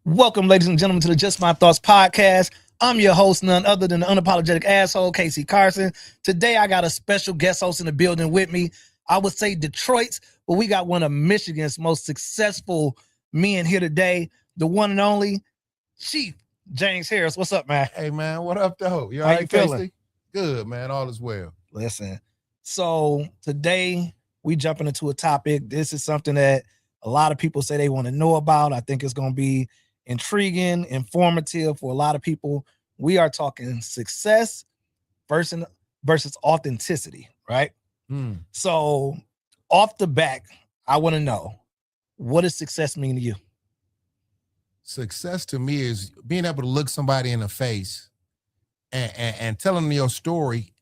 Welcome, ladies and gentlemen, to the Just My Thoughts podcast. I'm your host, none other than the unapologetic asshole, KC Carson. Today, I got a special guest host in the building with me. I would say Detroit's, but we got one of Michigan's most successful men here today, the one and only Chief James Harris. What's up, man? Hey, man, what up, though? How you feeling? Good, man. All is well. Listen, so today we jumping into a topic. This is something that a lot of people say they want to know about. I think it's going to be intriguing, informative for a lot of people. We are talking success versus authenticity, right? So off the back, I want to know, what does success mean to you? Success to me is being able to look somebody in the face and tell them your story,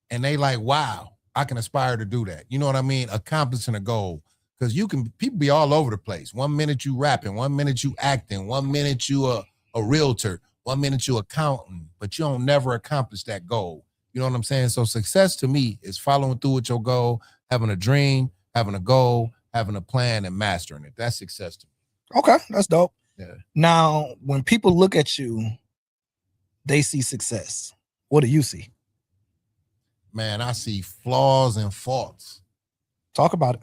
and they like, wow, I can aspire to do that. You know what I mean? Accomplishing a goal. Because people be all over the place. 1 minute you rapping, 1 minute you acting, 1 minute you a realtor, 1 minute you accountant, but you don't never accomplish that goal. You know what I'm saying? So success to me is following through with your goal, having a dream, having a goal, having a plan, and mastering it. That's success to me. Okay, that's dope. Yeah. Now, when people look at you, they see success. What do you see? Man, I see flaws and faults. Talk about it.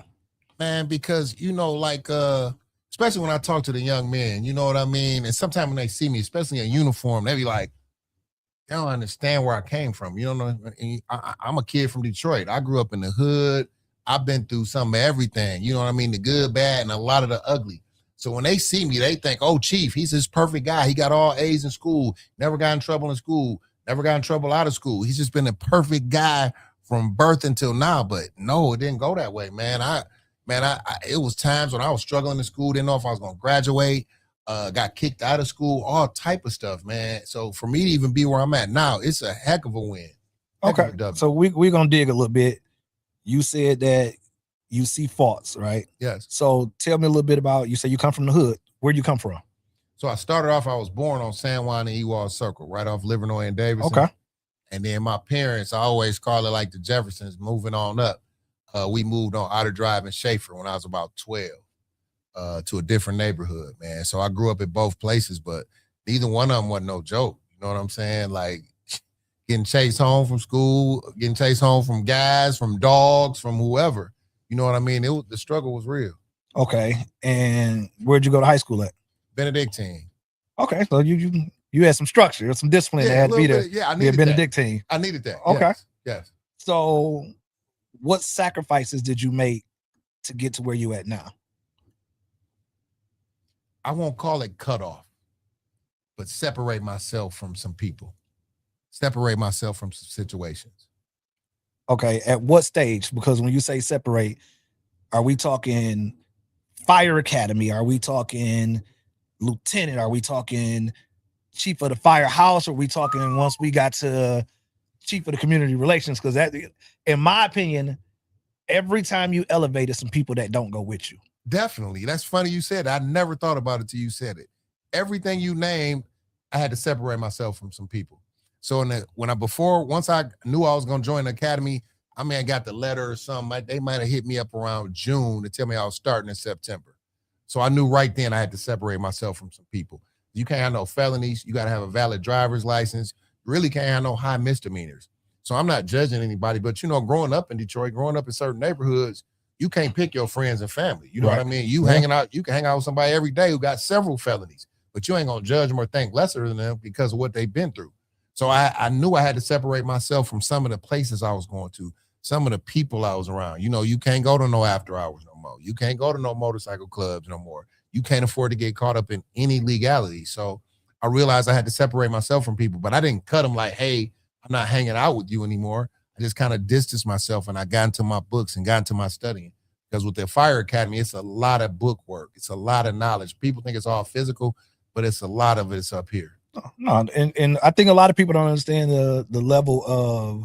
Man, because, especially when I talk to the young men, you know what I mean? And sometimes when they see me, especially in uniform, they be like, they don't understand where I came from. You know, I'm a kid from Detroit. I grew up in the hood. I've been through some of everything. You know what I mean? The good, bad, and a lot of the ugly. So when they see me, they think, oh, Chief, he's this perfect guy. He got all A's in school, never got in trouble in school, never got in trouble out of school. He's just been a perfect guy from birth until now. But no, it didn't go that way, man. It was times when I was struggling in school, didn't know if I was going to graduate, got kicked out of school, all type of stuff, man. So for me to even be where I'm at now, it's a heck of a win. Okay, so we're going to dig a little bit. You said that you see faults, right? Yes. So tell me a little bit about, you say you come from the hood. Where'd you come from? So I started off, I was born on San Juan and Ewald Circle, right off Livernois and Davidson. Okay. And then my parents, I always call it like the Jeffersons, moving on up. We moved on Otter Drive and Schaefer when I was about 12 to a different neighborhood, man. So I grew up at both places, but neither one of them wasn't no joke. You know what I'm saying? Like getting chased home from school, getting chased home from guys, from dogs, from whoever. You know what I mean? The struggle was real. Okay. And where'd you go to high school at? Benedictine. Okay. So you had some structure, some discipline that had to be there. Yeah, I needed Benedictine. I needed that. Okay. Yes. So what sacrifices did you make to get to where you at now? I won't call it cut off, but separate myself from some people, separate myself from some situations. Okay. At what stage? Because when you say separate, are we talking fire academy? Are we talking lieutenant? Are we talking chief of the firehouse? Are we talking once we got to chief of the community relations? Because that, in my opinion, every time you elevate, it's some people that don't go with you. Definitely. That's funny you said that. I never thought about it till you said it. Everything you named, I had to separate myself from some people. So once I knew I was going to join the academy, I got the letter or something. They might have hit me up around June to tell me I was starting in September. So I knew right then I had to separate myself from some people. You can't have no felonies. You got to have a valid driver's license. You really can't have no high misdemeanors. So I'm not judging anybody, but growing up in Detroit, growing up in certain neighborhoods, you can't pick your friends and family. You know what I mean? You hanging out, you can hang out with somebody every day who got several felonies, but you ain't gonna judge them or think lesser than them because of what they've been through. So I knew I had to separate myself from some of the places I was going to, some of the people I was around. You can't go to no after hours no more. You can't go to no motorcycle clubs no more. You can't afford to get caught up in any legality. So I realized I had to separate myself from people, but I didn't cut them like, hey, I'm not hanging out with you anymore. I just kind of distanced myself and I got into my books and got into my studying. Because with the fire academy, it's a lot of book work. It's a lot of knowledge. People think it's all physical, but it's a lot of it's up here. No, and I think a lot of people don't understand the level of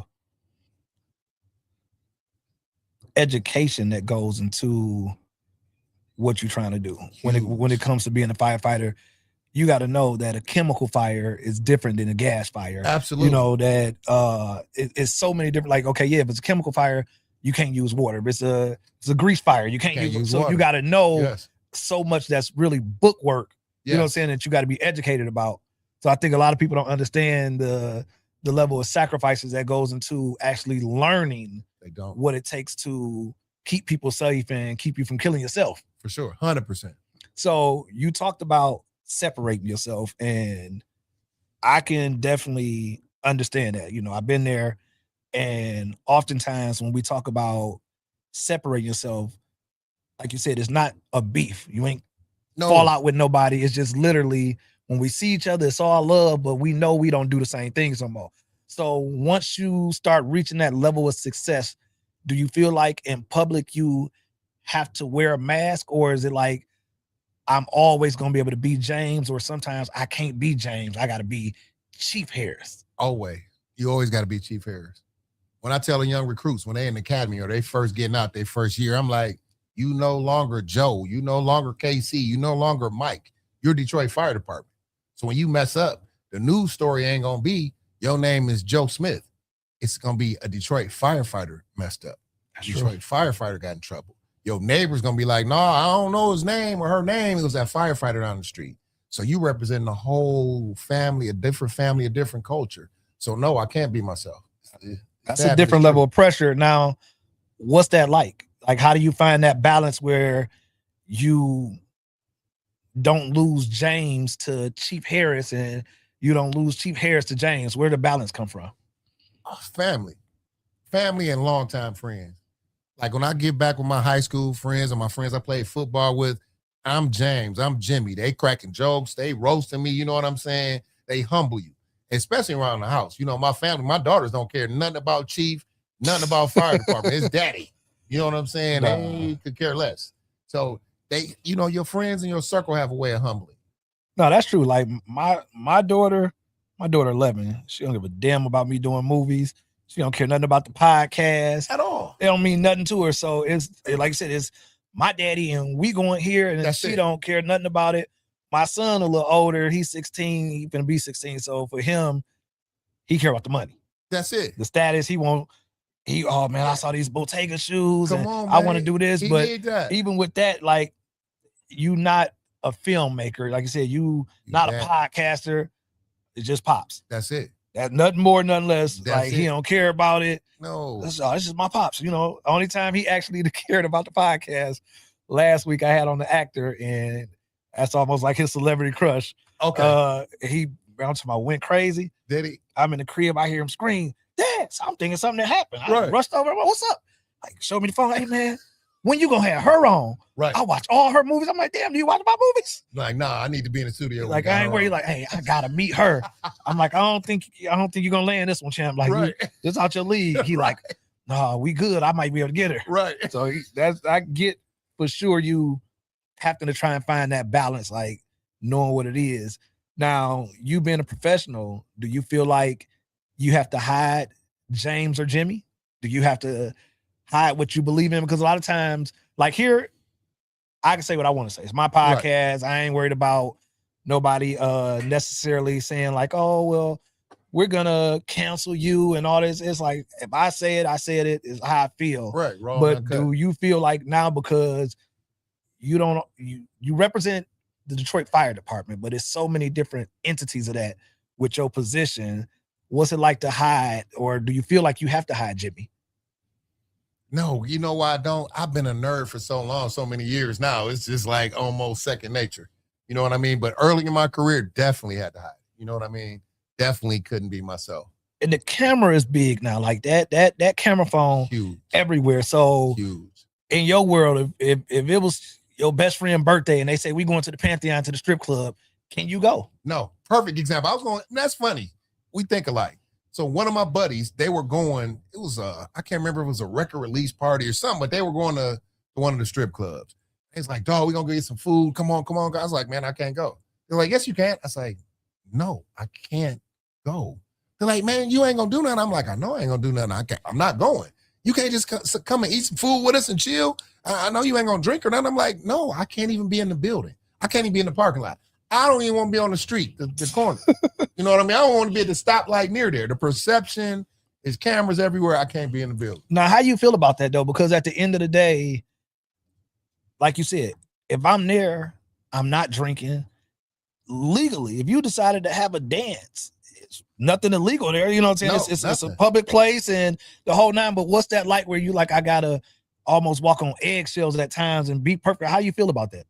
education that goes into what you're trying to do. When it comes to being a firefighter, you got to know that a chemical fire is different than a gas fire. Absolutely. That it's so many different, like, okay, yeah, if it's a chemical fire, you can't use water. If it's a grease fire, you can't use water. You got to know so much that's really book work You know what I'm saying, that you got to be educated about. So I think a lot of people don't understand the level of sacrifices that goes into actually learning what it takes to keep people safe and keep you from killing yourself. For sure, 100%. So you talked about separating yourself, and I can definitely understand that. You know, I've been there, and oftentimes when we talk about separating yourself, like you said, it's not a beef. You ain't fall out with nobody. It's just literally when we see each other, it's all love, but we know we don't do the same things no more. So once you start reaching that level of success, do you feel like in public you have to wear a mask, or is it like I'm always going to be able to be James, or sometimes I can't be James, I got to be Chief Harris? Always. You always got to be Chief Harris. When I tell the young recruits, when they're in the academy or they first getting out their first year, I'm like, you no longer Joe, you no longer KC, you no longer Mike. You're Detroit Fire Department. So when you mess up, the news story ain't going to be, your name is Joe Smith. It's going to be a Detroit firefighter messed up. Detroit firefighter got in trouble. Your neighbor's going to be like, no, I don't know his name or her name. It was that firefighter down the street. So you represent the whole family, a different culture. So no, I can't be myself. That's a different level of pressure. Now, what's that like? Like, how do you find that balance where you don't lose James to Chief Harris and you don't lose Chief Harris to James? Where did the balance come from? Family and longtime friends. Like when I get back with my high school friends or my friends I played football with, I'm James, I'm Jimmy. They cracking jokes, they roasting me, you know what I'm saying? They humble you, especially around the house. You know, my family, my daughters don't care nothing about Chief, nothing about fire department. It's daddy. You know what I'm saying? They could care less. So they, you know, your friends in your circle have a way of humbling. No, that's true. Like my daughter 11, she don't give a damn about me doing movies. She don't care nothing about the podcast at all. It don't mean nothing to her. So it's like I said, it's my daddy and we going here, and she don't care nothing about it. My son a little older, he's 16, he gonna be 16. So for him, he care about the money. That's it. The status, oh man, I saw these Bottega shoes and on, I want to do this. But even with that, like, you not a filmmaker. Like I said, you not a podcaster. It just pops. That's it. That nothing more, nothing less. Like, he don't care about it. No. This is my pops. You know, only time he actually cared about the podcast last week I had on the actor, and that's almost like his celebrity crush. Okay. Went crazy. Did he? I'm in the crib, I hear him scream, Dad, so I'm thinking something that happened. I rushed over. What's up? Like, show me the phone. Hey man, when you gonna have her on? Right. I watch all her movies. I'm like, damn, do you watch my movies? Like, nah, I need to be in the studio. Like, I ain't worried. Like, hey, I gotta meet her. I'm like, I don't think you're gonna land this one, champ. Like, this out your league. He like, no, we good. I might be able to get her. Right. So I get for sure you having to try and find that balance, like knowing what it is. Now, you being a professional, do you feel like you have to hide James or Jimmy? Do you have to hide what you believe in? Because a lot of times, like here, I can say what I want to say. It's my podcast. I ain't worried about nobody necessarily saying like, oh, well, we're gonna cancel you and all this. It's like, if I say it, I said it, is how I feel. Right. Wrong. But do you feel like now, because you represent the Detroit Fire Department, but it's so many different entities of that with your position, what's it like to hide, or do you feel like you have to hide Jimmy? No, you know why I don't? I've been a nerd for so long, so many years now. It's just like almost second nature. You know what I mean? But early in my career, definitely had to hide. You know what I mean? Definitely couldn't be myself. And the camera is big now, like that camera phone huge everywhere. So huge. In your world, if it was your best friend's birthday and they say we going to the Pantheon, to the strip club, can you go? No. Perfect example. I was going, that's funny. We think alike. So one of my buddies, they were going, it was I can't remember if it was a record release party or something, but they were going to one of the strip clubs. He's like, dog, we're going to go get some food. Come on. I was like, man, I can't go. They're like, yes, you can. I was like, no, I can't go. They're like, man, you ain't going to do nothing. I'm like, I know I ain't going to do nothing. I'm not going. You can't just come and eat some food with us and chill. I know you ain't going to drink or nothing. I'm like, no, I can't even be in the building. I can't even be in the parking lot. I don't even want to be on the street, the corner. You know what I mean? I don't want to be at the stoplight near there. The perception is cameras everywhere. I can't be in the building. Now, how you feel about that, though? Because at the end of the day, like you said, if I'm there, I'm not drinking. legally, if you decided to have a dance, it's nothing illegal there. You know what I'm saying? No, it's a public place and the whole nine. But what's that like where you like, I gotta almost walk on eggshells at times and be perfect? How you feel about that?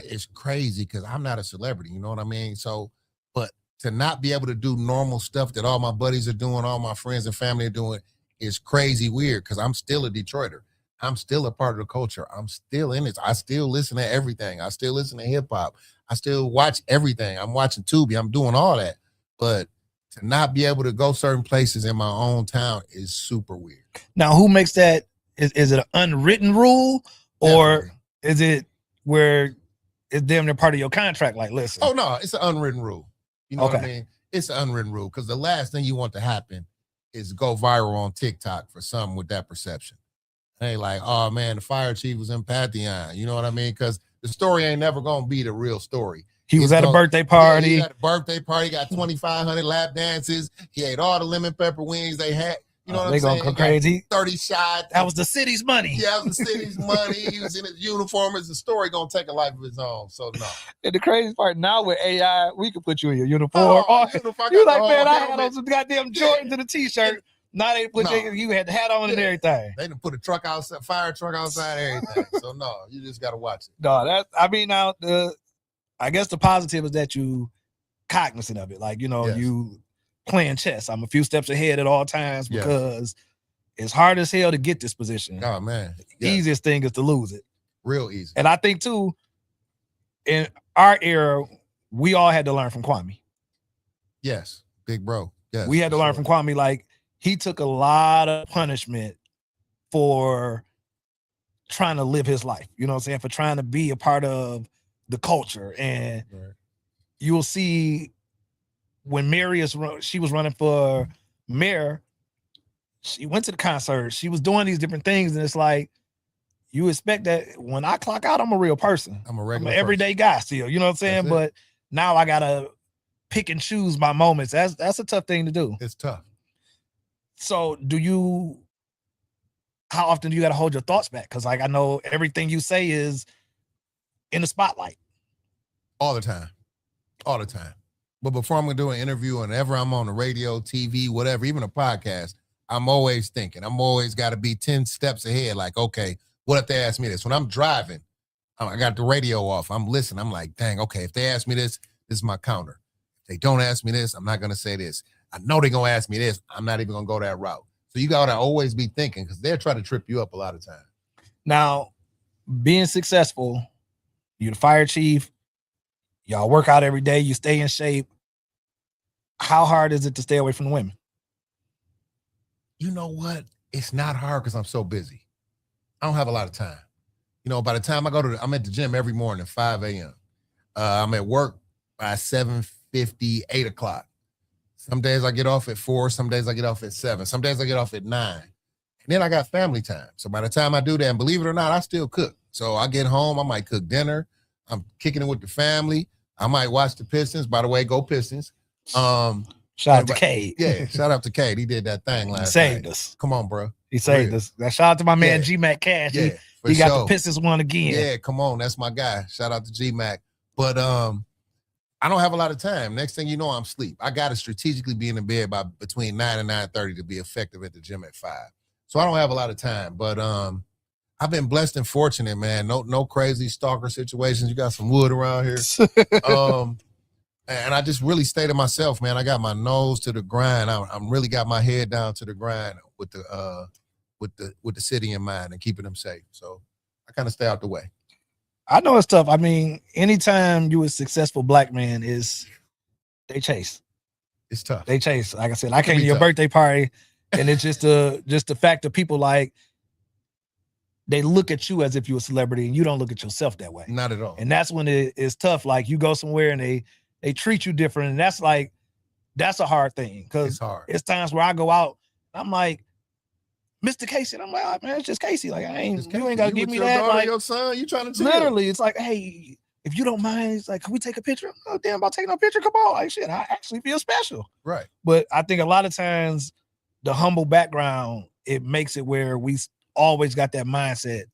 It's crazy because I'm not a celebrity, you know what I mean? So, but to not be able to do normal stuff that all my buddies are doing, all my friends and family are doing, is crazy weird because I'm still a Detroiter. I'm still a part of the culture. I'm still in it. I still listen to everything. I still listen to hip hop. I still watch everything. I'm watching Tubi. I'm doing all that. But to not be able to go certain places in my own town is super weird. Now, who makes that? Is it an unwritten rule or Definitely. is it where it's damn near part of your contract? Like, listen. Oh, no, it's an unwritten rule. You know what I Okay. mean? It's an unwritten rule because the last thing you want to happen is go viral on TikTok for something with that perception. Hey, like, oh man, the fire chief was in Pantheon. You know what I mean? Because the story ain't never gonna be the real story. He was at a birthday party. Yeah, he had a birthday party, got 2,500 lap dances. He ate all the lemon pepper wings they had. You know what I'm saying? They gonna go crazy. 30 shots. That was the city's money. Yeah, that was the city's money. He was in his uniform. It's a story gonna take a life of its own. So no. And the crazy part, now with AI, we can put you in your uniform. You like, man, I had on some goddamn Jordans and a t-shirt. Now they put you had the hat on and everything. They done put a truck outside, fire truck outside, everything. So no, you just gotta watch it. No, now I guess the positive is that you cognizant of it. Like, Yes. you playing chess. I'm a few steps ahead at all times because it's hard as hell to get this position. Oh man. The easiest thing is to lose it. Real easy. And I think too, in our era, we all had to learn from Kwame. Yes, big bro. Yes, we had to learn from Kwame. Like, he took a lot of punishment for trying to live his life. You know what I'm saying? For trying to be a part of the culture. And you'll see when she was running for mayor, she went to the concert. She was doing these different things. And it's like, you expect that when I clock out, I'm a real person. I'm an everyday guy still. You know what I'm saying? But now I got to pick and choose my moments. That's a tough thing to do. It's tough. So how often do you got to hold your thoughts back? Because like, I know everything you say is in the spotlight. All the time. All the time. But before I'm going to do an interview, whenever I'm on the radio, TV, whatever, even a podcast, I'm always thinking. I'm always got to be 10 steps ahead. Like, okay, what if they ask me this? When I'm driving, I got the radio off. I'm listening. I'm like, dang, okay, if they ask me this is my counter. If they don't ask me this, I'm not going to say this. I know they're going to ask me this. I'm not even going to go that route. So you got to always be thinking because they're trying to trip you up a lot of times. Now, being successful, you're the fire chief, y'all work out every day, you stay in shape. How hard is it to stay away from the women? You know what? It's not hard because I'm so busy. I don't have a lot of time. You know, by the time I'm at the gym every morning at 5 a.m. I'm at work by 7:50, 8 o'clock. Some days I get off at 4. Some days I get off at 7. Some days I get off at 9. And then I got family time. So by the time I do that, and believe it or not, I still cook. So I get home, I might cook dinner. I'm kicking it with the family. I might watch the Pistons. By the way, go Pistons. Shout out to Cade. Yeah, shout out to Cade. He did that thing last night. He saved us. us. Come on, bro. He saved us. Shout out to my man G-Mac Cash. Yeah, he got the Pistons one again. Yeah, come on. That's my guy. Shout out to G-Mac. But I don't have a lot of time. Next thing you know, I'm asleep. I got to strategically be in the bed by between 9 and 9:30 to be effective at the gym at 5. So I don't have a lot of time. But I've been blessed and fortunate, man. No crazy stalker situations. You got some wood around here. And I just really stay to myself, man. I got my nose to the grind. I'm really got my head down to the grind with the city in mind and keeping them safe. So I kind of stay out the way. I know it's tough. I mean, anytime you a successful black man they chase. It's tough. They chase. Like I said, I came to your birthday party, and it's just the fact that people like they look at you as if you're a celebrity, and you don't look at yourself that way. Not at all. And that's when it's tough. Like you go somewhere and they treat you different, and that's a hard thing because it's times where I go out, I'm like, Mr. Casey, and I'm like, oh, man, it's just Casey. Like, you ain't gotta give me that. Like, your son, you trying to chill. Literally, it's like, hey, if you don't mind, it's like, can we take a picture? Oh, damn, about taking a picture? Come on, like shit, I actually feel special. Right. But I think a lot of times the humble background, it makes it where we always got that mindset,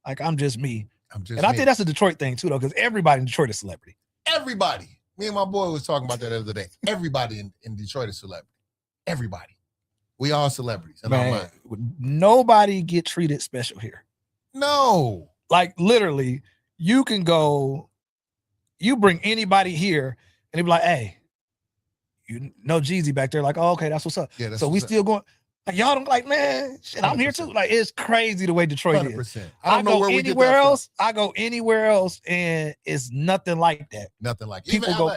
like I'm just me. I think that's a Detroit thing too, though, because everybody in Detroit is a celebrity. Everybody. Me and my boy was talking about that the other day. Everybody in Detroit is celebrity. Everybody. We all celebrities in our mind. Nobody get treated special here. No. Like literally, you can go, you bring anybody here and they be like, hey, you know Jeezy back there. Like, oh, okay, that's what's up. Yeah, that's so we still going. Like y'all don't like, man, shit, 100%. I'm here too. Like it's crazy the way Detroit 100%. Is. I don't know where we anywhere else. I go anywhere else, and it's nothing like that. Nothing like it. People go,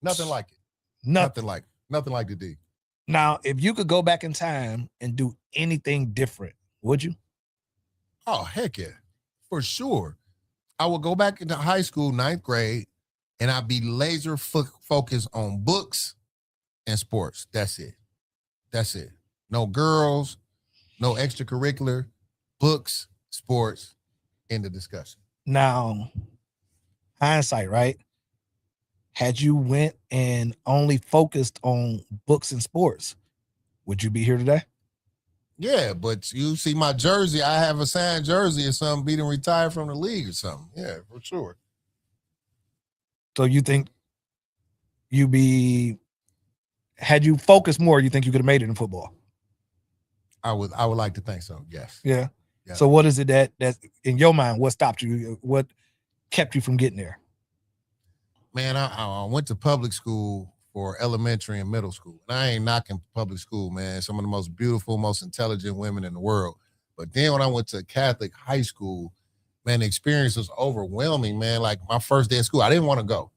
nothing like it. Nothing like the D. Now, if you could go back in time and do anything different, would you? Oh heck yeah, for sure. I would go back into high school, 9th grade, and I'd be laser focused on books and sports. That's it. That's it. No girls, no extracurricular, books, sports, in the discussion. Now, hindsight, right? Had you went and only focused on books and sports, would you be here today? Yeah, but you see my jersey, I have a signed jersey or something, being retired from the league or something. Yeah, for sure. So you think had you focused more, you think you could have made it in football? I would like to think so. Yes. Yeah. So what is it that in your mind, what stopped you? What kept you from getting there? Man, I went to public school for elementary and middle school. And I ain't knocking public school, man. Some of the most beautiful, most intelligent women in the world. But then when I went to Catholic high school, man, the experience was overwhelming, man. Like my first day of school, I didn't want to go.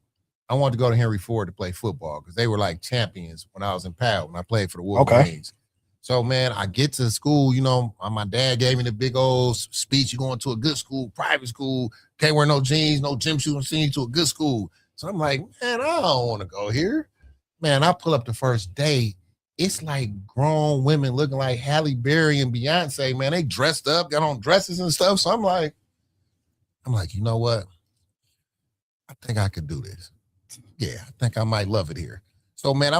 I wanted to go to Henry Ford to play football because they were like champions when I was in PAL, when I played for the Wolverines. Okay. So, man, I get to school, you know, my dad gave me the big old speech. You're going to a good school, private school, can't wear no jeans, no gym shoes, and send you to a good school. So I'm like, man, I don't want to go here. Man, I pull up the first day. It's like grown women looking like Halle Berry and Beyonce, man. They dressed up, got on dresses and stuff. So I'm like, you know what? I think I could do this. Yeah, I think I might love it here. So, man, it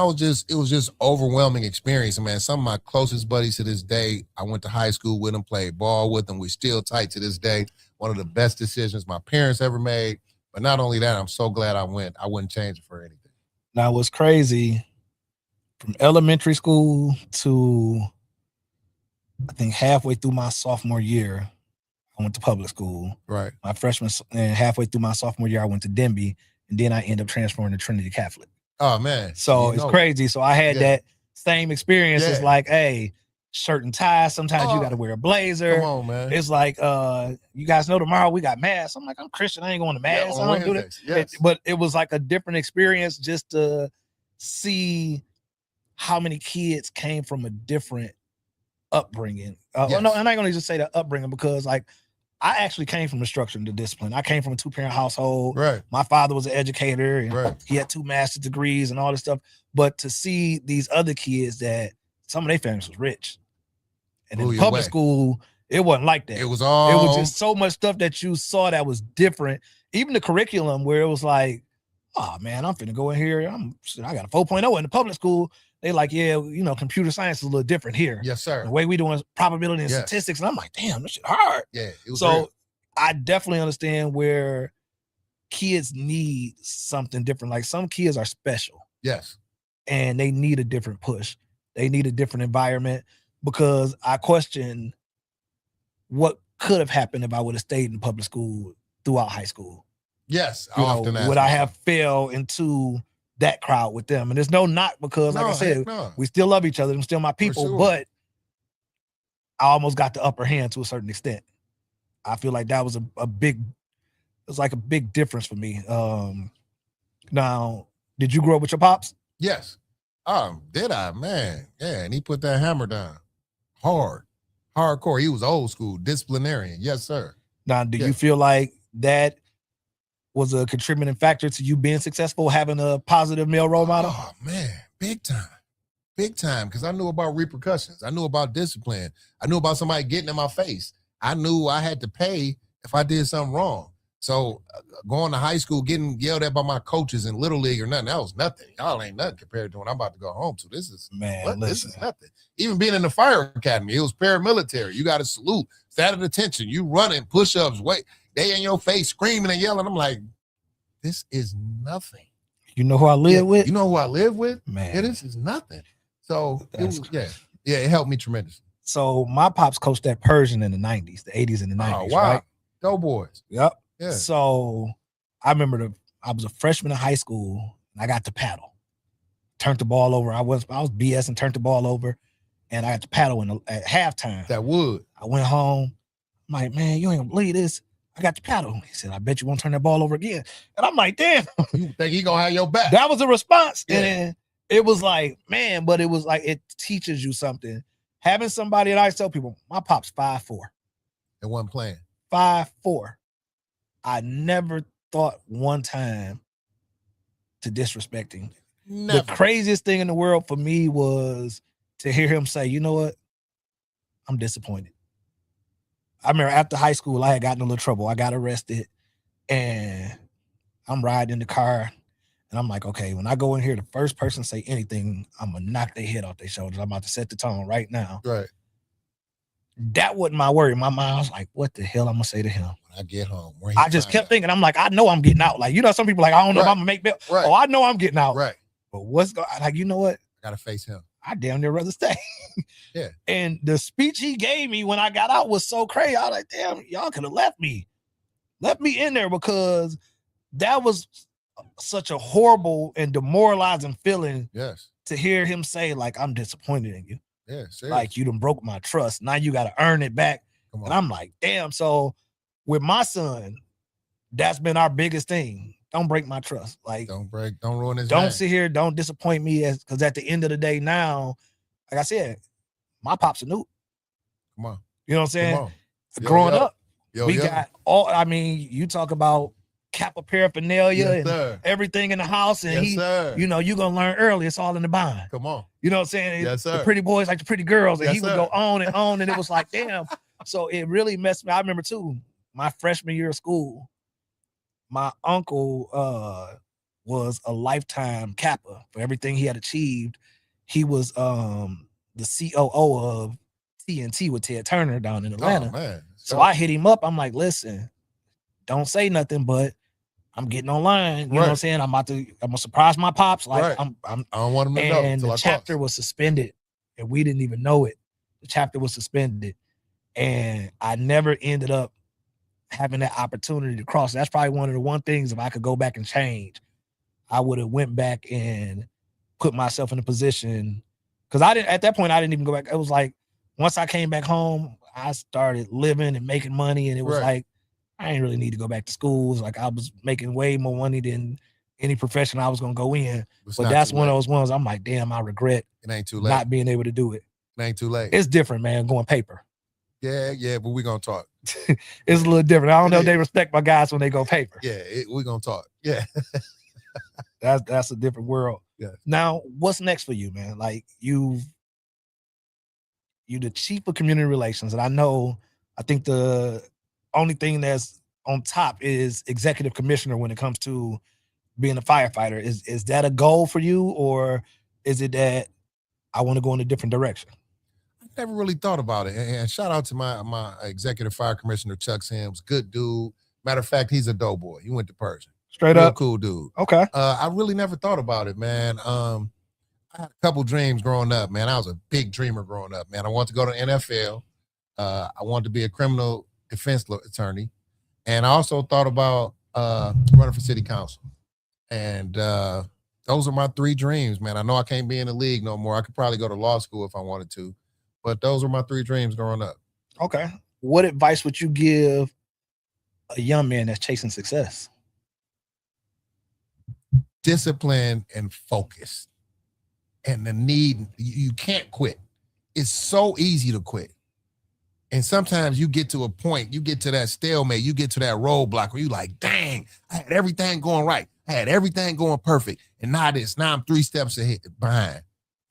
was just overwhelming experience. And, man, some of my closest buddies to this day, I went to high school with them, played ball with them. We're still tight to this day. One of the best decisions my parents ever made. But not only that, I'm so glad I went. I wouldn't change it for anything. Now, what's crazy, from elementary school to, I think, halfway through my sophomore year, I went to public school. Right. My freshman, and halfway through my sophomore year, I went to Denby. And then I ended up transferring to Trinity Catholic. Oh, man. So it's crazy. So I had that same experience. It's like, hey, shirt and tie. Sometimes you got to wear a blazer. Come on, man. It's like, you guys know tomorrow we got mass. I'm like, I'm Christian. I ain't going to mass. I don't do that. Yes. But it was like a different experience just to see how many kids came from a different upbringing. No, I'm not going to just say the upbringing because like, I actually came from the structure and the discipline. I came from a 2-parent household. Right. My father was an educator. And he had 2 master's degrees and all this stuff. But to see these other kids that some of their families was rich. And in public school, it wasn't like that. It was just so much stuff that you saw that was different. Even the curriculum where it was like, oh man, I'm finna go in here. I got a 4.0 in the public school. They like, yeah, you know, computer science is a little different here. Yes, sir. The way we doing probability and statistics. And I'm like, damn, this shit hard. Yeah. So I definitely understand where kids need something different. Like some kids are special. Yes. And they need a different push. They need a different environment because I question what could have happened if I would have stayed in public school throughout high school. Yes. Would I have fell into that crowd with them? And there's no knock because like I said, we still love each other. They're still my people, but I almost got the upper hand to a certain extent. I feel like that was a big difference for me. Now, did you grow up with your pops? Yes. Did I? Man. Yeah. And he put that hammer down. Hardcore. He was old school, disciplinarian. Yes, sir. Now, do you feel like that was a contributing factor to you being successful, having a positive male role model? Oh, man. Big time. Because I knew about repercussions. I knew about discipline. I knew about somebody getting in my face. I knew I had to pay if I did something wrong. So going to high school, getting yelled at by my coaches in Little League or nothing, that was nothing. Y'all ain't nothing compared to what I'm about to go home to. This is nothing. Even being in the fire academy, it was paramilitary. You got to salute, stand at attention. You running, push-ups, wait. They in your face screaming and yelling. I'm like, this is nothing. You know who I live with? You know who I live with? Man. Yeah, this is nothing. So That's it helped me tremendously. So my pops coached that Persian in the 90s, the 80s and the 90s, Oh, wow. right? Doughboys. Yep. Yeah. So I remember I was a freshman in high school and I got to paddle. Turned the ball over. I was BS and turned the ball over, and I got to paddle at halftime. That wood. I went home. I'm like, man, you ain't gonna believe this. I got to paddle. He said, I bet you won't turn that ball over again. And I'm like, damn. You think he gonna have your back? That was a response. Yeah. And it was like, man, but it was like, it teaches you something. Having somebody, and I tell people, my pop's 5'4". And wasn't playing. 5'4". I never thought one time to disrespect him. Never. The craziest thing in the world for me was to hear him say, you know what? I'm disappointed. I remember after high school, I had gotten in a little trouble. I got arrested and I'm riding in the car and I'm like, okay, when I go in here, the first person say anything, I'm going to knock their head off their shoulders. I'm about to set the tone right now. Right. That wasn't my worry. My mind was like, what the hell I'm going to say to him? When I get home. I just kept thinking, I'm like, I know I'm getting out. Like, you know, some people like, I don't know if I'm going to make bail. Right. Oh, I know I'm getting out. Right. But what's going on? Like, you know what? I got to face him. I damn near rather stay. Yeah. And the speech he gave me when I got out was so crazy. I was like, damn, y'all could have left me in there, because that was such a horrible and demoralizing feeling. Yes. To hear him say, like, I'm disappointed in you. Yeah. Seriously. Like, you done broke my trust. Now you got to earn it back. And I'm like, damn. So with my son, that's been our biggest thing. Don't break my trust. Like, don't ruin his Don't name. sit here. Don't disappoint me, because at the end of the day now, like I said, my pops are new. Come on. You know what I'm saying? Come on. Growing up, we yo. got all, I mean, you talk about Kappa paraphernalia and everything in the house, and you know, you're going to learn early. It's all in the bind. Come on. You know what I'm saying? Yes, sir. The pretty boys like the pretty girls, and Yes, he would go on, and it was like, damn. So it really messed me. I remember too, my freshman year of school, my uncle was a lifetime Kappa for everything he had achieved. He was the COO of TNT with Ted Turner down in Atlanta. Oh, man. So I hit him up. I'm like, listen, don't say nothing, but I'm getting online. You know what I'm saying? I'm gonna surprise my pops. Like I don't want him to know. And the chapter was suspended, and we didn't even know it. The chapter was suspended, and I never ended up having that opportunity to cross. That's probably one of the things, if I could go back and change, I would have went back and put myself in a position, because at that point I didn't even go back. It was like, once I came back home, I started living and making money, and it was like, I didn't really need to go back to schools. Like, I was making way more money than any profession I was gonna go in. But that's one of those ones I'm like, damn, I regret it ain't too late. Not being able to do it. It ain't too late. It's different, man, going paper. Yeah, but we're gonna talk. It's a little different. I don't know if they respect my guys when they go paper. Yeah, we're gonna talk. Yeah. That's a different world. Yeah. Now, what's next for you, man? Like, you the chief of community relations, and I think the only thing that's on top is executive commissioner when it comes to being a firefighter. Is that a goal for you, or is it that I want to go in a different direction? I never really thought about it. And shout out to my executive fire commissioner, Chuck Sims. Good dude. Matter of fact, he's a doughboy. He went to Persian. Straight up. Cool dude. Okay. I really never thought about it, man. I had a couple dreams growing up, man. I was a big dreamer growing up, man. I wanted to go to NFL. I wanted to be a criminal defense attorney. And I also thought about running for city council. And those are my three dreams, man. I know I can't be in the league no more. I could probably go to law school if I wanted to. But those were my three dreams growing up. Okay. What advice would you give a young man that's chasing success? Discipline and focus. And the need, you can't quit. It's so easy to quit. And sometimes you get to a point, you get to that stalemate, you get to that roadblock where you like, dang, I had everything going right. I had everything going perfect. And now I'm 3 steps behind.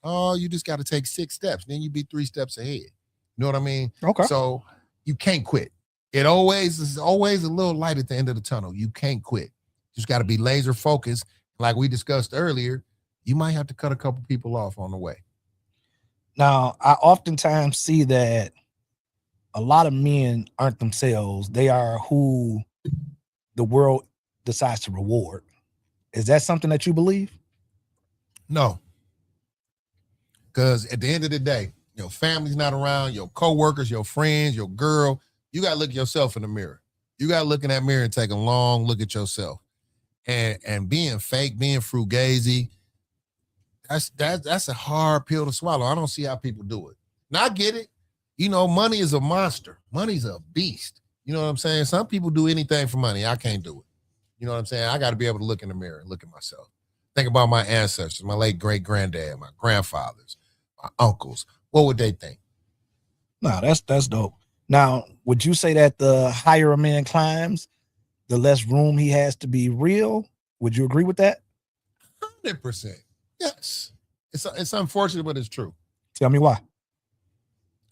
Oh, you just got to take 6 steps. Then you be 3 steps ahead. You know what I mean? Okay. So you can't quit. It is always a little light at the end of the tunnel. You can't quit. You just got to be laser focused. Like we discussed earlier, you might have to cut a couple people off on the way. Now, I oftentimes see that a lot of men aren't themselves. They are who the world decides to reward. Is that something that you believe? No. Because at the end of the day, your family's not around, your coworkers, your friends, your girl, you got to look at yourself in the mirror. You got to look in that mirror and take a long look at yourself. And being fake, being fugazi, that's a hard pill to swallow. I don't see how people do it. Now I get it. You know, money is a monster. Money's a beast. You know what I'm saying? Some people do anything for money. I can't do it. You know what I'm saying? I got to be able to look in the mirror and look at myself. Think about my ancestors, my late great-granddad, my grandfathers, my uncles. What would they think? No, that's dope. Now, would you say that the higher a man climbs, the less room he has to be real? Would you agree with that? 100%. Yes. It's unfortunate, but it's true. Tell me why.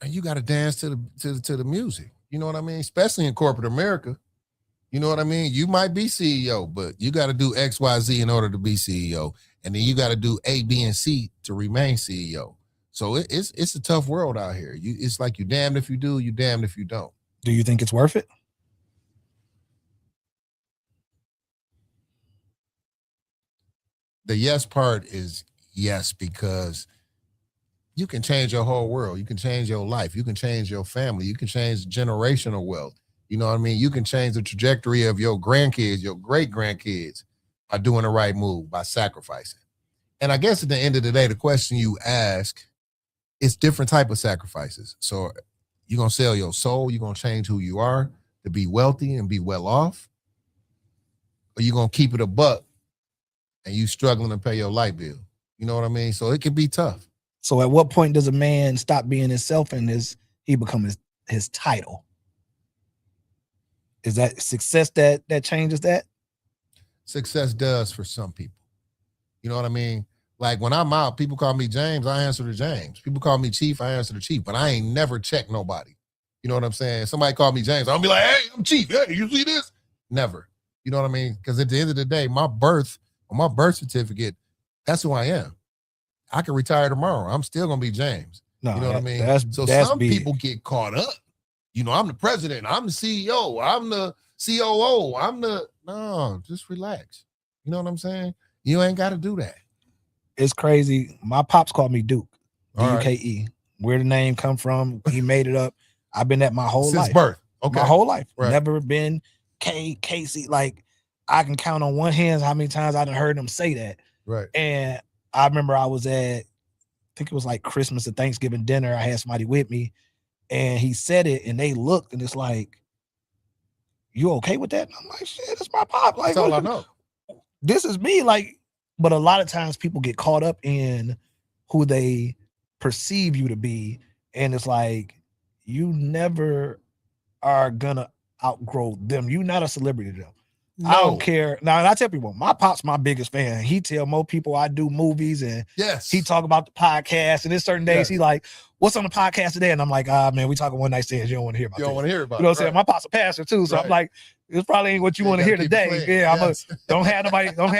And you got to dance to the music. You know what I mean? Especially in corporate America. You know what I mean? You might be CEO, but you got to do X, Y, Z in order to be CEO. And then you got to do A, B, and C to remain CEO. So it's a tough world out here. It's like you damned if you do, you damned if you don't. Do you think it's worth it? The yes part is yes, because you can change your whole world. You can change your life. You can change your family. You can change generational wealth. You know what I mean? You can change the trajectory of your grandkids, your great-grandkids by doing the right move, by sacrificing. And I guess at the end of the day, the question you ask, it's different type of sacrifices. So you're going to sell your soul. You're going to change who you are to be wealthy and be well off. Or you're going to keep it a buck and you struggling to pay your light bill. You know what I mean? So it can be tough. So at what point does a man stop being himself and he become his title? Is that success that changes that? Success does for some people. You know what I mean? Like when I'm out, people call me James, I answer to James. People call me Chief, I answer to Chief, but I ain't never checked nobody. You know what I'm saying? Somebody call me James, I'll be like, hey, I'm Chief. Hey, you see this? Never. You know what I mean? Because at the end of the day, my birth certificate, that's who I am. I can retire tomorrow. I'm still going to be James. No, you know what I mean? That's some big. People get caught up. You know, I'm the president. I'm the CEO. I'm the COO. No, just relax. You know what I'm saying? You ain't got to do that. It's crazy. My pops called me Duke. D-U-K-E. Right. Where the name come from, he made it up. I've been that my whole life. Since birth. Okay. My whole life. Right. Never been KC. Like, I can count on one hand how many times I done heard him say that. Right. And I remember I was at, I think it was like Christmas or Thanksgiving dinner. I had somebody with me and he said it and they looked and it's like, you okay with that? And I'm like, shit, it's my pop. Like, that's all I know. This is me. Like, but a lot of times people get caught up in who they perceive you to be. And it's like, you never are gonna outgrow them. You're not a celebrity to them. No. I don't care. Now, and I tell people, my pop's my biggest fan. He tell more people I do movies and yes, he talk about the podcast. And there's certain days he like, what's on the podcast today? And I'm like, man, we talking one night stands. You don't want to hear about it. You don't want to hear about it. You know what I'm saying? My pop's a pastor too. So I'm like, this probably ain't what you want to hear today. Yeah, don't have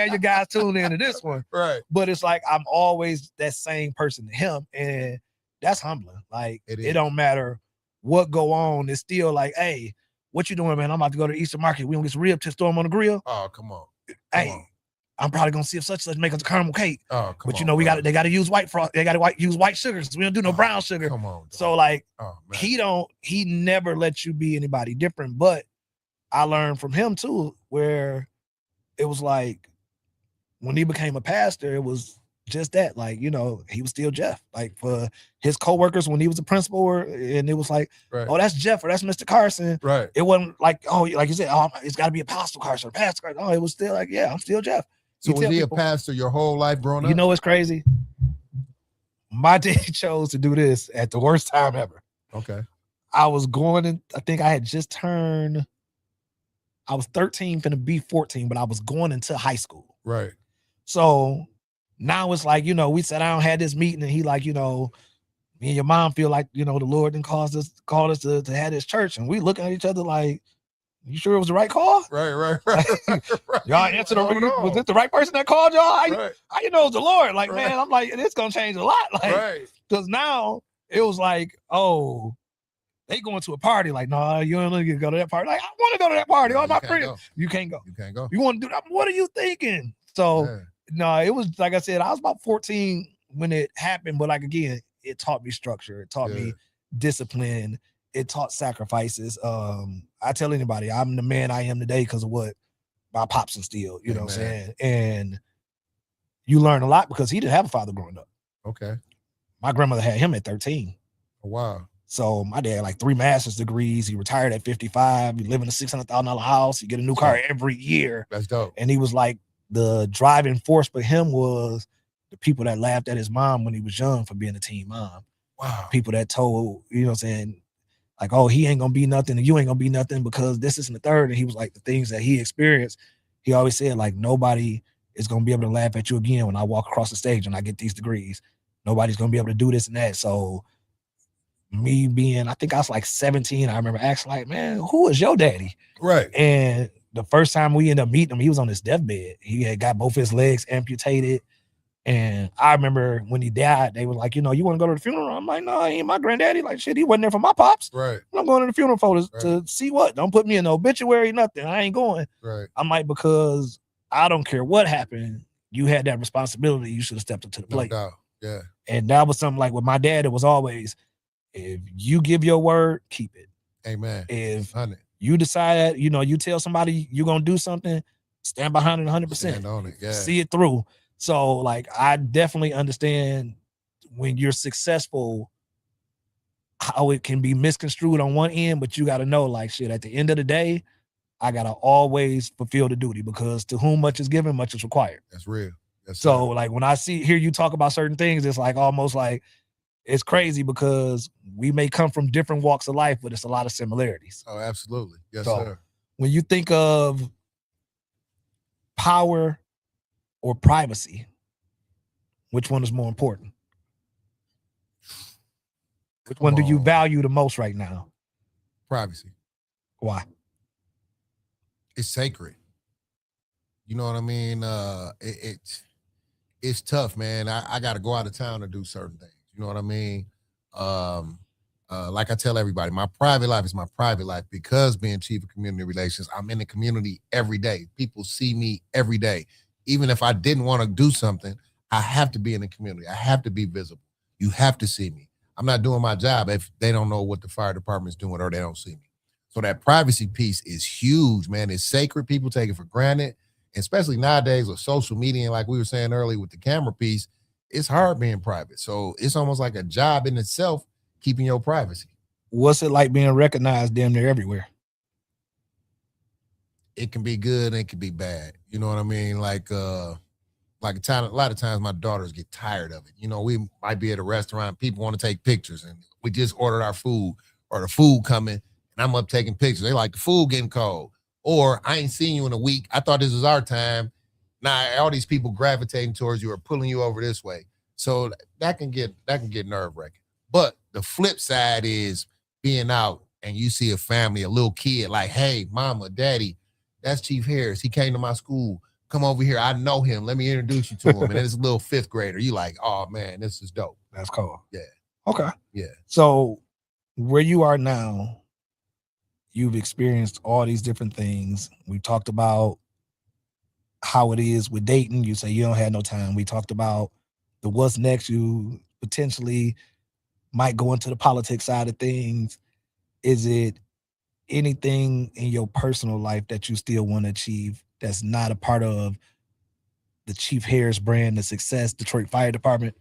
your guys tune into this one. Right. But it's like, I'm always that same person to him. And that's humbling. Like, it don't matter what go on. It's still like, hey, what you doing, man? I'm about to go to the Eastern Market. We gonna get some ribs to storm on the grill. Oh, come on. I'm probably gonna see if such make us a caramel cake. Oh, come but you know, they gotta use white frost. They gotta use white sugar. So we don't do no brown sugar. Come on. So like, he never lets you be anybody different. But I learned from him too, where it was like when he became a pastor, it was just that, like, you know, he was still Jeff. Like for his coworkers when he was a principal, and it was like, oh, that's Jeff or that's Mr. Carson. Right. It wasn't like, oh, like you said, oh, it's got to be Apostle Carson or Pastor Carson. Oh, it was still like, yeah, I'm still Jeff. So was he a pastor your whole life growing up? You know what's crazy? My dad chose to do this at the worst time ever. Okay. I was going in, I think I had just turned, I was 13, finna be 14, but I was going into high school. Right. So now it's like, you know, we sat down, had this meeting, and he like, you know, me and your mom feel like, you know, the Lord didn't called us to have this church. And we looking at each other like, you sure it was the right call? Right. Y'all answered was it the right person that called y'all? How you know it's the Lord? Like, man, I'm like, it's gonna change a lot. Like, because now it was like, oh, they going to a party. Like, no, you don't need to go to that party. Like, I want to go to that party. All my friends. You can't go. You can't go. You want to do that? What are you thinking? So Yeah. no, it was like I said, I was about 14 when it happened, but like again, it taught me structure, it taught me discipline, it taught sacrifices. I tell anybody, I'm the man I am today because of what my pops instilled, you know what I'm saying? And you learn a lot because he didn't have a father growing up. Okay. My grandmother had him at 13. Oh, wow. So my dad had like 3 master's degrees. He retired at 55. He lived in a $600,000 house. He get a new car every year. That's dope. And he was like the driving force for him was the people that laughed at his mom when he was young for being a teen mom. Wow. People that told, you know what I'm saying, like, oh, he ain't gonna be nothing and you ain't gonna be nothing because this isn't the third. And he was like, the things that he experienced, he always said, like, nobody is gonna be able to laugh at you again when I walk across the stage and I get these degrees. Nobody's gonna be able to do this and that. So me being, I think I was like 17, I remember asking, like, man, who is your daddy? Right. And the first time we ended up meeting him, he was on his deathbed. He had got both his legs amputated. And I remember when he died, they were like, you know, you want to go to the funeral? I'm like, no, he ain't my granddaddy. Like, shit, he wasn't there for my pops. Right. I'm going to the funeral for to see what. Don't put me in the obituary, nothing. I ain't going. Right. I'm like, because I don't care what happened. You had that responsibility. You should have stepped up to the plate. No doubt. Yeah. And that was something like with my dad, it was always, if you give your word, keep it. Amen. If 100. you decide, you know, you tell somebody you're going to do something, stand behind it 100%. Stand on it. Yeah. See it through. So, like, I definitely understand when you're successful, how it can be misconstrued on one end, but you got to know, like, shit, at the end of the day, I got to always fulfill the duty because to whom much is given, much is required. That's real. So, like, when I hear you talk about certain things, it's like almost like it's crazy because we may come from different walks of life, but it's a lot of similarities. Oh, absolutely. Yes, so, sir. When you think of power or privacy, which one is more important? Which one do you value the most right now? Privacy. Why? It's sacred. You know what I mean? It's tough, man. I got to go out of town to do certain things. You know what I mean? Like I tell everybody, my private life is my private life because being chief of community relations, I'm in the community every day. People see me every day. Even if I didn't want to do something, I have to be in the community. I have to be visible. You have to see me. I'm not doing my job if they don't know what the fire department is doing or they don't see me. So that privacy piece is huge, man. It's sacred. People take it for granted, especially nowadays with social media. And like we were saying earlier with the camera piece, it's hard being private. So it's almost like a job in itself, keeping your privacy. What's it like being recognized damn near everywhere? It can be good and it can be bad. You know what I mean? Like a lot of times my daughters get tired of it. You know, we might be at a restaurant, people want to take pictures, and we just ordered our food or the food coming, and I'm up taking pictures. They like the food getting cold. Or I ain't seen you in a week. I thought this was our time. Now all these people gravitating towards you or pulling you over this way. So that can get nerve-wracking. But the flip side is being out and you see a family, a little kid, like, hey, mama, daddy, that's Chief Harris. He came to my school. Come over here. I know him. Let me introduce you to him. And it's a little 5th grader. You like, oh man, this is dope. That's cool. Yeah. Okay. Yeah. So where you are now, you've experienced all these different things. We talked about how it is with dating. You say you don't have no time. We talked about the what's next. You potentially might go into the politics side of things. Is it anything in your personal life that you still want to achieve that's not a part of the Chief Harris brand, the success, Detroit Fire Department?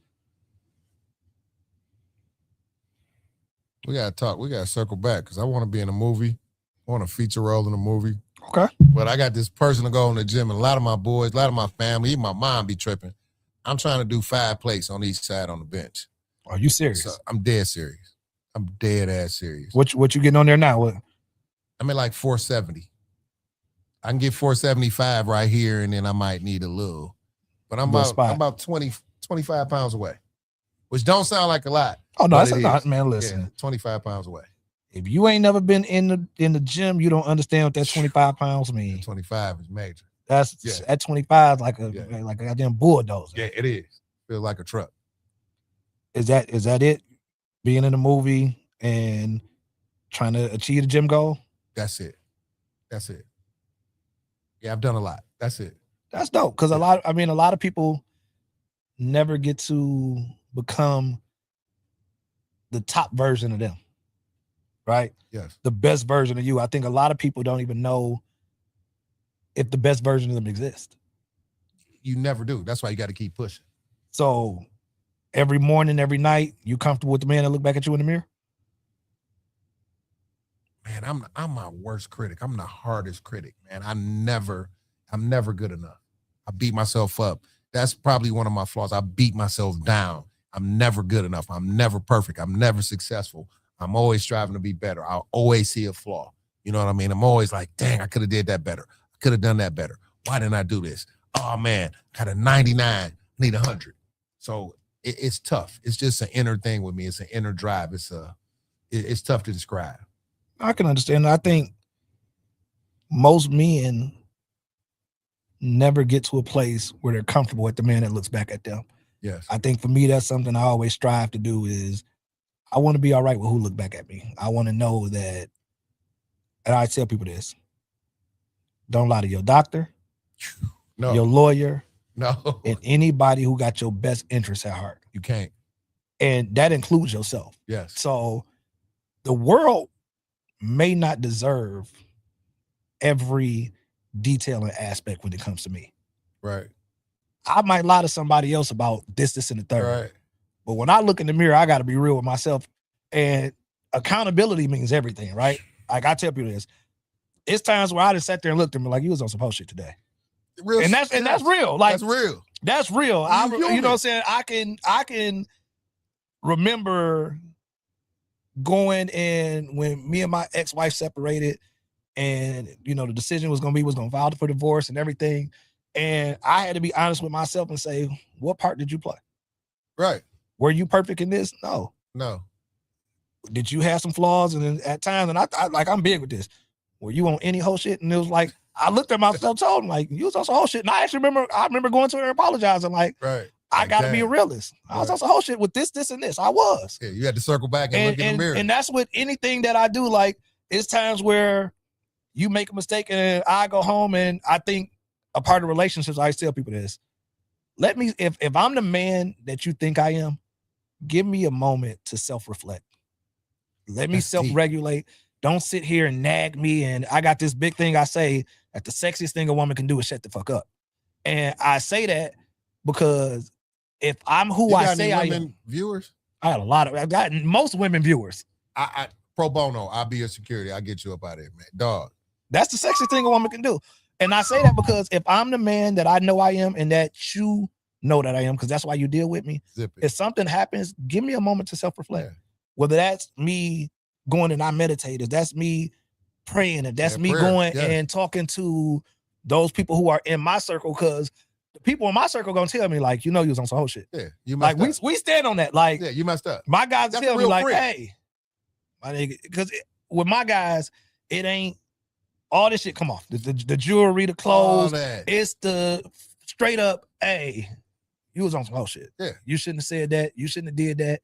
We got to talk. We got to circle back because I want to be in a movie. I want a feature role in a movie. Okay. But I got this person to go in the gym, and a lot of my boys, a lot of my family, even my mom be tripping. I'm trying to do 5 plates on each side on the bench. Are you serious? So I'm dead serious. I'm dead ass serious. What you getting on there now? What? I'm at like 470. I can get 475 right here, and then I might need a little. But I'm about 20, 25 pounds away, which don't sound like a lot. Oh, no, that's not, man. Listen. Yeah, 25 pounds away. If you ain't never been in the gym, you don't understand what that 25 pounds means. 25 is major. That's at 25 like a goddamn bulldozer. Yeah, it is. Feels like a truck. Is that it? Being in a movie and trying to achieve the gym goal? That's it. Yeah, I've done a lot. That's it. That's dope. Because a lot of people never get to become the top version of them. Right? Yes. The best version of you. I think a lot of people don't even know if the best version of them exists. You never do. That's why you got to keep pushing. So every morning, every night, you comfortable with the man that look back at you in the mirror? Man, I'm my worst critic. I'm the hardest critic, man. I'm never good enough. I beat myself up. That's probably one of my flaws. I beat myself down. I'm never good enough. I'm never perfect. I'm never successful. I'm always striving to be better. I'll always see a flaw. You know what I mean? I'm always like, dang, I could have did that better. I could have done that better. Why didn't I do this? Oh man, got a 99, need 100. So it's tough. It's just an inner thing with me. It's an inner drive. It's tough to describe. I can understand. I think most men never get to a place where they're comfortable with the man that looks back at them. Yes. I think for me, that's something I always strive to do is I want to be all right with who look back at me. I want to know that, and I tell people this, don't lie to your doctor, no, your lawyer, no, and anybody who got your best interests at heart. You can't. And that includes yourself. Yes. So the world may not deserve every detail and aspect when it comes to me. Right. I might lie to somebody else about this, and the third. Right. But when I look in the mirror, I got to be real with myself. And accountability means everything, right? Like I tell people this. It's times where I just sat there and looked at me like, you was on some shit today. Real, and that's real. Like that's real. That's real. You know what I'm saying? I can remember going in when me and my ex-wife separated, and the decision was gonna file for divorce and everything. And I had to be honest with myself and say, what part did you play? Right. Were you perfect in this? No. Did you have some flaws? And then at times, and I'm big with this. Were you on any whole shit? And it was like, I looked at myself, told him like, you was on some whole shit. And I actually remember going to her and apologizing like, right. I gotta be a realist. I was on some whole shit with this, and this. I was. Yeah, you had to circle back and look in the mirror. And that's with anything that I do. Like, it's times where you make a mistake and I go home, and I think a part of relationships, I always tell people this. If I'm the man that you think I am, give me a moment to self-reflect. Let me self-regulate. Don't sit here and nag me. And I got this big thing I say that the sexiest thing a woman can do is shut the fuck up. And I say that because if I'm who I say I am, viewers, I've got most women viewers. I pro bono, I'll be your security. I'll get you up out of here, man. Dog. That's the sexiest thing a woman can do. And I say that because if I'm the man that I know I am and that you know that I am, because that's why you deal with me. If something happens, give me a moment to self-reflect. Yeah. Whether that's me going and I meditate, if that's me praying, if that's me going and talking to those people who are in my circle, because the people in my circle gonna tell me like, you was on some whole shit. Yeah, you messed up. Up. We stand on that. Like, yeah, you messed up. My guys tell me like, hey, my nigga, because with my guys, it ain't all this shit come off. The jewelry, the clothes, it's the straight up, hey, you was on some whole shit. Yeah. You shouldn't have said that. You shouldn't have did that.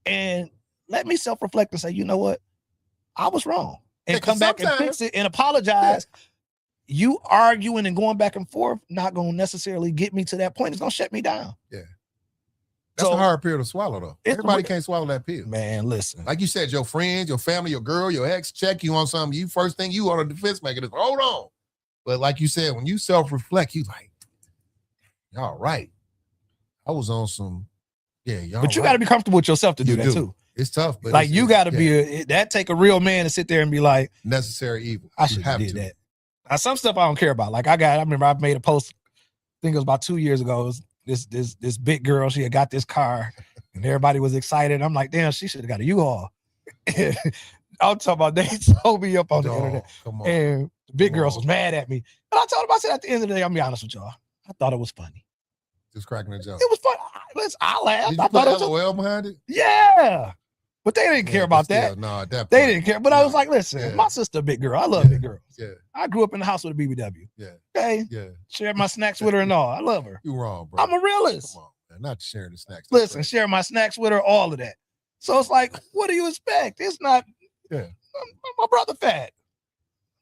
And let me self-reflect and say, you know what? I was wrong. And come back and fix it and apologize. Yeah. You arguing and going back and forth not going to necessarily get me to that point. It's going to shut me down. Yeah. That's a hard pill to swallow, though. Everybody can't swallow that pill. Man, listen. Like you said, your friends, your family, your girl, your ex check you on something. First thing you on a defense mechanism. Hold on. But like you said, when you self-reflect, you like, y'all right. I was on some, y'all But you got to be comfortable with yourself to do that, too. It's tough. But like, you got to be, that take a real man to sit there and be like, necessary evil. I should have did that. Now, some stuff I don't care about. Like, I remember I made a post, I think it was about 2 years ago. It was this big girl, she had got this car and everybody was excited. I'm like, damn, she should have got a U-Haul. I'm talking about, they told me up on the internet. And the big girls was mad at me. And I told them, I said, at the end of the day, I'm be honest with y'all. I thought it was funny. Just cracking a joke. It was fun. I laughed. Did you put LOL behind it? Yeah. But they didn't care about that. No, at that point, they didn't care. But I was like, listen, my sister a big girl. I love big girls. Yeah. I grew up in the house with a BBW. Yeah. Okay. Yeah. Share my snacks with her and all. I love her. You wrong, bro. I'm a realist. Come on, man. Not sharing the snacks. Listen, share my snacks with her, all of that. So it's like, what do you expect? It's not, my brother fat.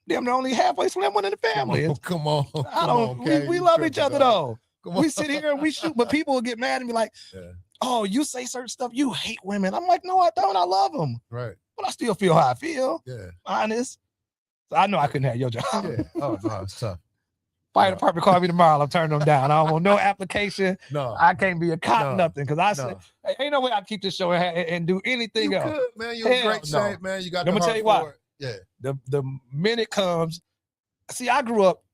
damn near only halfway slim one in the family. Come on. I don't. We love each other though. We sit here and we shoot, but people will get mad and be like, "Oh, you say certain stuff. You hate women." I'm like, "No, I don't. I love them. Right. But I still feel how I feel. Yeah. Honest. So I know I couldn't have your job. Yeah. Oh no, it's tough. Fire department call me tomorrow. I'm turning them down. I don't want no application. No. I can't be a cop, nothing. Because I said, hey, ain't no way I keep this show and do anything else. Could, man. You're in great shape, man. You got the heart tell you what. Yeah. The minute comes, see, I grew up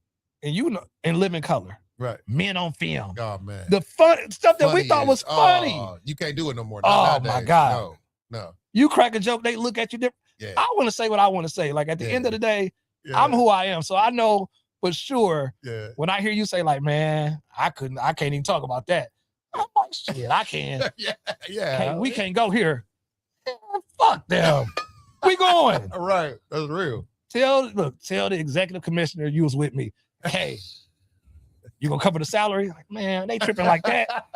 in living color. Right. Men on film. Oh man. The fun stuff that we thought was funny. You can't do it no more. Oh my God. No. You crack a joke, they look at you different. Yeah. I want to say what I want to say. Like at the end of the day, I'm who I am. So I know for sure when I hear you say, like, man, I can't even talk about that. I'm like, shit, I can. Yeah. We can't go here. Fuck them. We going. Right. That's real. Tell the executive commissioner you was with me. Hey, you gonna cover the salary? Like, man, they tripping like that.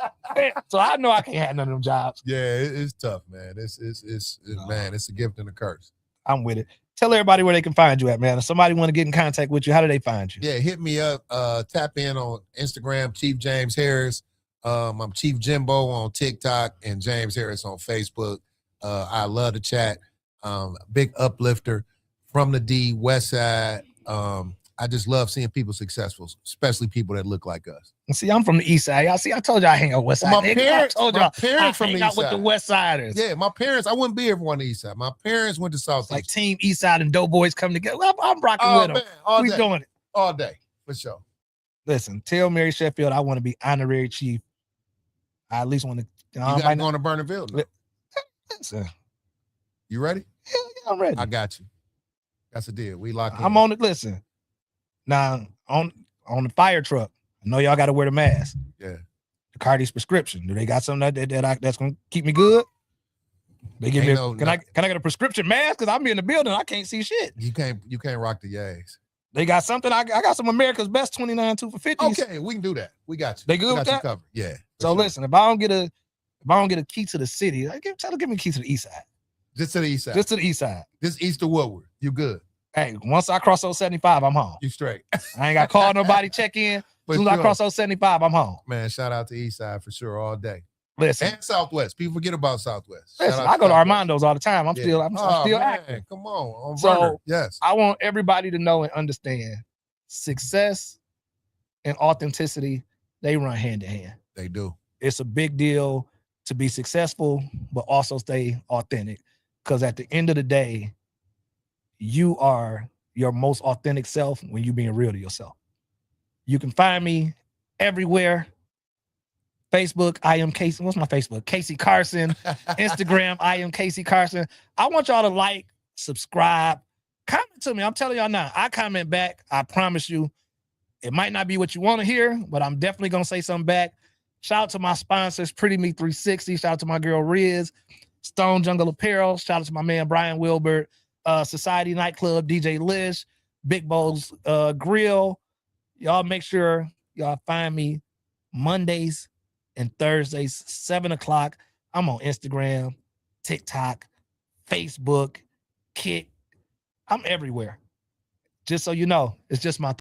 So I know I can't have none of them jobs. Yeah, it's tough, man. It's man, it's a gift and a curse. I'm with it. Tell everybody where they can find you at, man. If somebody want to get in contact with you, how do they find you? Yeah, hit me up. Tap in on Instagram, Chief James Harris. I'm Chief Jimbo on TikTok and James Harris on Facebook. I love to chat. Big uplifter from the D, West Side. I just love seeing people successful, especially people that look like us. See, I'm from the East Side. Y'all see, I told you I hang out West Side. My parents from the East Side. With the West Siders. Yeah, my parents, I wouldn't be here for one East Side. My parents went to South like Team East Side and Doughboys come together. I'm rocking with them. Man, we doing it. All day, for sure. Listen, tell Mary Sheffield I want to be honorary chief. I at least want to. You got to go to Burnaville. Listen. You ready? Yeah, I'm ready. I got you. That's a deal. We locked in. I'm on it. Listen. Now, on the fire truck, I know y'all got to wear the mask. Yeah. The Cardi's prescription. Do they got something that's going to keep me good? They give me. Can I get a prescription mask? Because I'm in the building. I can't see shit. You can't rock the yags. They got something. I got some America's Best 29 2 for 50s. Okay, we can do that. We got you. They good with that? Covered. Yeah. So listen, if I don't get a key to the city, tell them give me a key to the East Side. Just to the East Side. Just to the East Side. Just east of Woodward. You good. Hey, once I cross 075, I'm home. You straight. I ain't got to call nobody, check in. As soon as I cross 075, I'm home. Man, shout out to East Side for sure all day. Listen. And Southwest. People forget about Southwest. Listen, I go to Armando's all the time. I'm still active. Come on. So yes. I want everybody to know and understand success and authenticity, they run hand in hand. They do. It's a big deal to be successful, but also stay authentic. Because at the end of the day, you are your most authentic self when you're being real to yourself. You can find me everywhere. Facebook, I am KC. What's my Facebook? KC Carson. Instagram, I am KC Carson. I want y'all to like, subscribe, comment to me. I'm telling y'all now, I comment back. I promise you. It might not be what you want to hear, but I'm definitely going to say something back. Shout out to my sponsors, Pretty Me 360. Shout out to my girl Riz, Stone Jungle Apparel. Shout out to my man Brian Wilbert, Society Nightclub, DJ Lish, Big Bowls Grill. Y'all make sure y'all find me Mondays and Thursdays, 7 o'clock. I'm on Instagram, TikTok, Facebook, Kick. I'm everywhere. Just so you know, it's just my